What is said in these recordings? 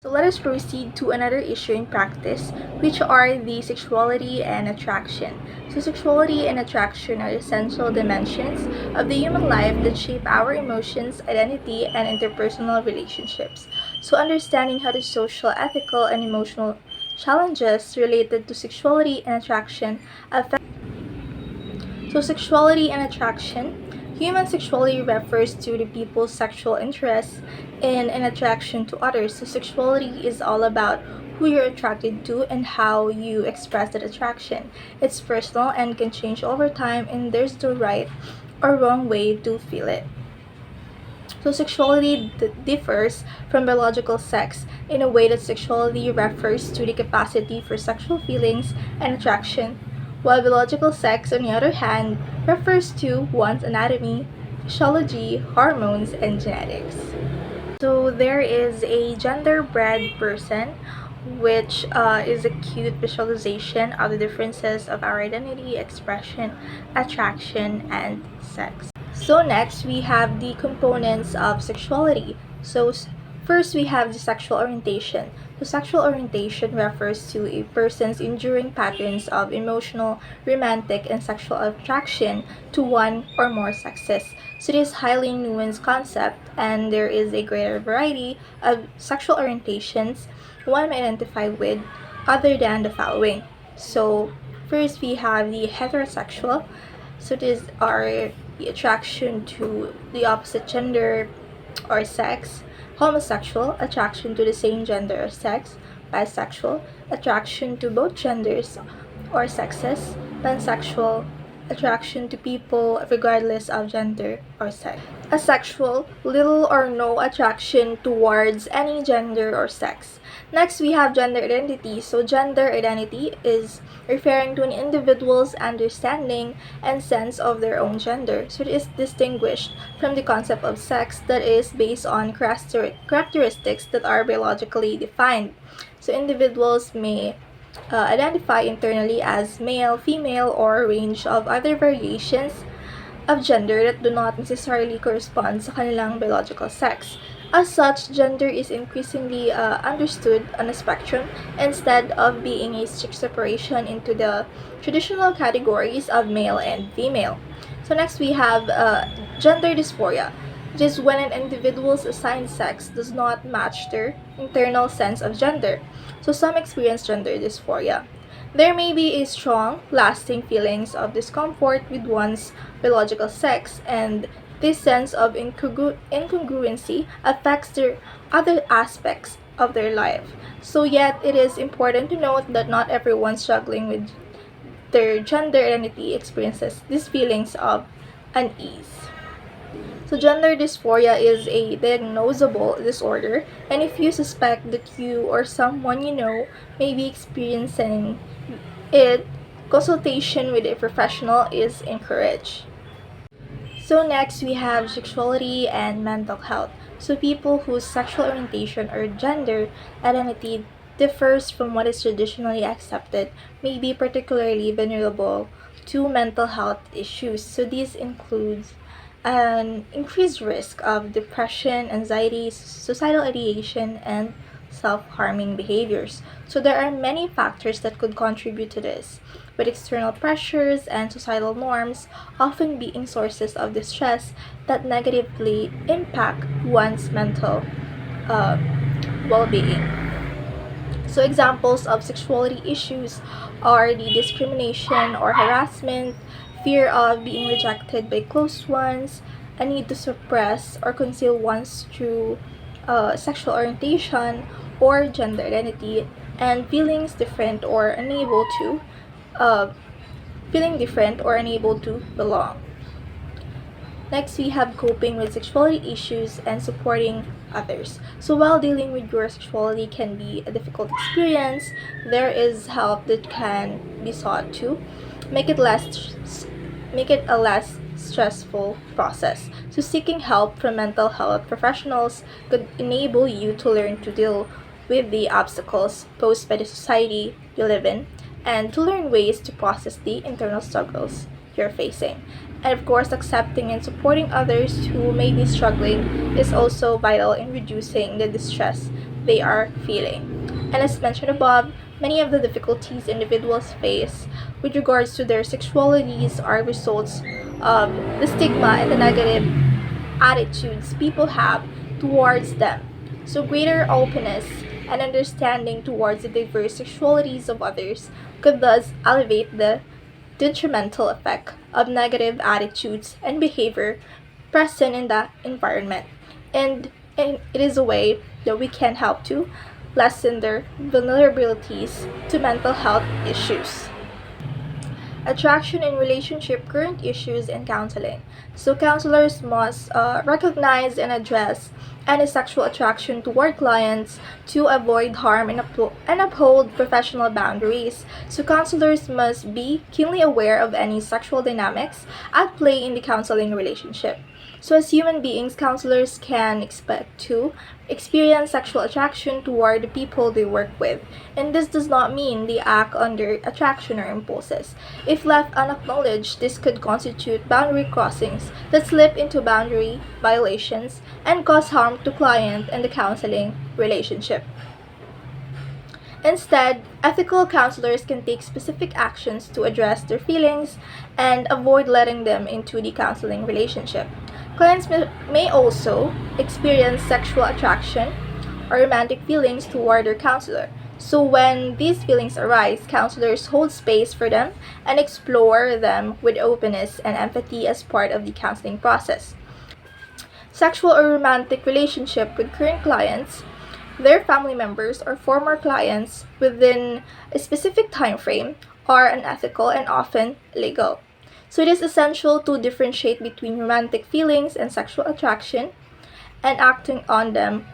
So let us proceed to another issue in practice, which are the sexuality and attraction. So sexuality and attraction are essential dimensions of the human life that shape our emotions, identity, and interpersonal relationships. So understanding how the social, ethical, and emotional challenges related to sexuality and attraction affect. So sexuality and attraction. Human sexuality refers to the people's sexual interests in an attraction to others. So sexuality is all about who you're attracted to and how you express that attraction. It's personal and can change over time, and there's no right or wrong way to feel it. So sexuality differs from biological sex in a way that sexuality refers to the capacity for sexual feelings and attraction, while biological sex, on the other hand, refers to one's anatomy, physiology, hormones, and genetics. So there is a gender-bred person, which is a cute visualization of the differences of our identity, expression, attraction, and sex. So next, we have the components of sexuality. First, we have the sexual orientation. The sexual orientation refers to a person's enduring patterns of emotional, romantic, and sexual attraction to one or more sexes. So it is highly nuanced concept, and there is a greater variety of sexual orientations one may identify with other than the following. So first, we have the heterosexual. So these are the attraction to the opposite gender or sex, homosexual, attraction to the same gender or sex, bisexual, attraction to both genders or sexes, pansexual, attraction to people regardless of gender or sex. Asexual, little or no attraction towards any gender or sex. Next, we have gender identity. So, gender identity is referring to an individual's understanding and sense of their own gender. So, it is distinguished from the concept of sex that is based on characteristics that are biologically defined. So, individuals may identify internally as male, female, or a range of other variations of gender that do not necessarily correspond sa kanilang biological sex. As such, gender is increasingly understood on a spectrum instead of being a strict separation into the traditional categories of male and female. So next we have gender dysphoria, which is when an individual's assigned sex does not match their internal sense of gender. So some experience gender dysphoria. There may be a strong, lasting feelings of discomfort with one's biological sex, and this sense of incongruency affects their other aspects of their life. So, yet, it is important to note that not everyone struggling with their gender identity experiences these feelings of unease. So, gender dysphoria is a diagnosable disorder, and if you suspect that you or someone you know may be experiencing it, consultation with a professional is encouraged. So next we have sexuality and mental health. So people whose sexual orientation or gender identity differs from what is traditionally accepted may be particularly vulnerable to mental health issues. So these includes an increased risk of depression, anxiety, societal ideation, and self-harming behaviors. So there are many factors that could contribute to this, with external pressures and societal norms often being sources of distress that negatively impact one's mental uh, well-being. So examples of sexuality issues are the discrimination or harassment, fear of being rejected by close ones, a need to suppress or conceal one's true sexual orientation or gender identity, and uh, feeling different or unable to belong. Next, we have coping with sexuality issues and supporting others. So, while dealing with your sexuality can be a difficult experience, there is help that can be sought to make it make it a less stressful process. So, seeking help from mental health professionals could enable you to learn to deal with the obstacles posed by the society you live in and to learn ways to process the internal struggles you're facing. And of course, accepting and supporting others who may be struggling is also vital in reducing the distress they are feeling. And as mentioned above, many of the difficulties individuals face with regards to their sexualities are results of the stigma and the negative attitudes people have towards them. So, greater openness and understanding towards the diverse sexualities of others could thus elevate the detrimental effect of negative attitudes and behavior present in that environment. And it is a way that we can help to lessen their vulnerabilities to mental health issues. Attraction in relationship current issues and counseling. So counselors must recognize and address any sexual attraction toward clients to avoid harm and uphold professional boundaries. So counselors must be keenly aware of any sexual dynamics at play in the counseling relationship. So as human beings, counselors can expect to experience sexual attraction toward the people they work with. And this does not mean they act under attraction or impulses. If left unacknowledged, this could constitute boundary crossings that slip into boundary violations and cause harm to client and the counseling relationship. Instead, ethical counselors can take specific actions to address their feelings and avoid letting them into the counseling relationship. Clients may also experience sexual attraction or romantic feelings toward their counselor. So, when these feelings arise, counselors hold space for them and explore them with openness and empathy as part of the counseling process. Sexual or romantic relationship with current clients, their family members, or former clients within a specific time frame are unethical and often illegal. So it is essential to differentiate between romantic feelings and sexual attraction and acting on them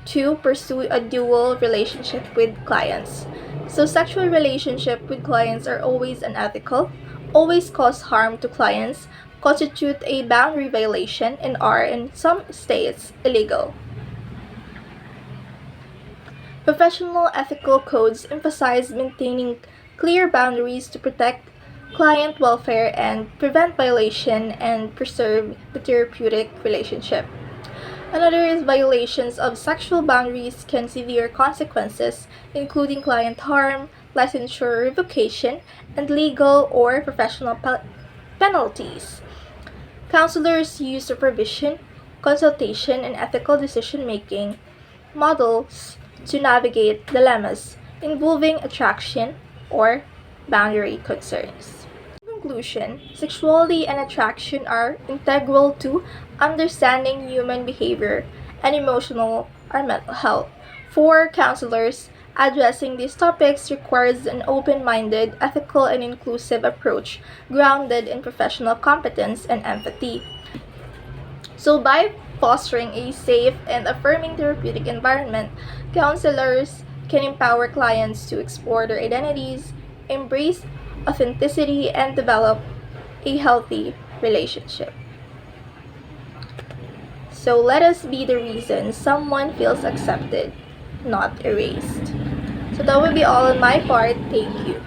to pursue a dual relationship with clients. So sexual relationship with clients are always unethical, always cause harm to clients, constitute a boundary violation, and are in some states illegal. Professional ethical codes emphasize maintaining clear boundaries to protect client welfare and prevent violation and preserve the therapeutic relationship. Another is violations of sexual boundaries can severe consequences, including client harm, licensure revocation, and legal or professional penalties. Counselors use supervision, consultation, and ethical decision making models to navigate dilemmas involving attraction or boundary concerns. In conclusion, sexuality and attraction are integral to understanding human behavior and emotional or mental health. For counselors, addressing these topics requires an open minded, ethical, and inclusive approach grounded in professional competence and empathy. So, by fostering a safe and affirming therapeutic environment, counselors can empower clients to explore their identities, embrace authenticity, and develop a healthy relationship. So, let us be the reason someone feels accepted, not erased. So, that would be all on my part. Thank you.